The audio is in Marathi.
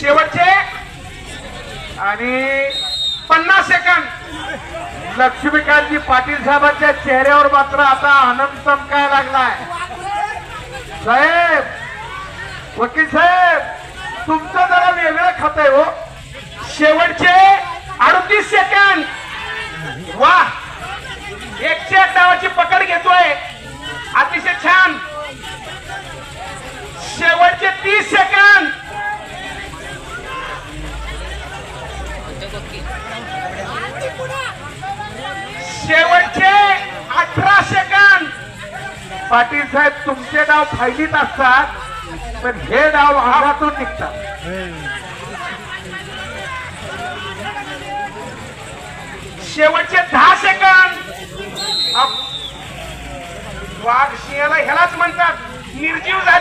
शेवटचे आणि 50 सेकंद। लक्ष्मीकांतजी पाटील साहेबांच्या चेहऱ्यावर मात्र आता आनंद चमकायला लागलाय। साहेब, वकील साहेब, तुमचं जरा वेगळं खात आहे हो। शेवटचे 38 सेकंद। वा, 108 डावाची पकड घेतोय, अतिशय छान। शेवटचे 30 सेकंद। शेवटचे 18 सेकंद। पाटील साहेब, तुमचे डाव फायलीत असतात, पण हे डाव अंगातून निघतात। शेवटचे 10 सेकंद। वाघ सिंहाला ह्यालाच म्हणतात निर्जीव झाले।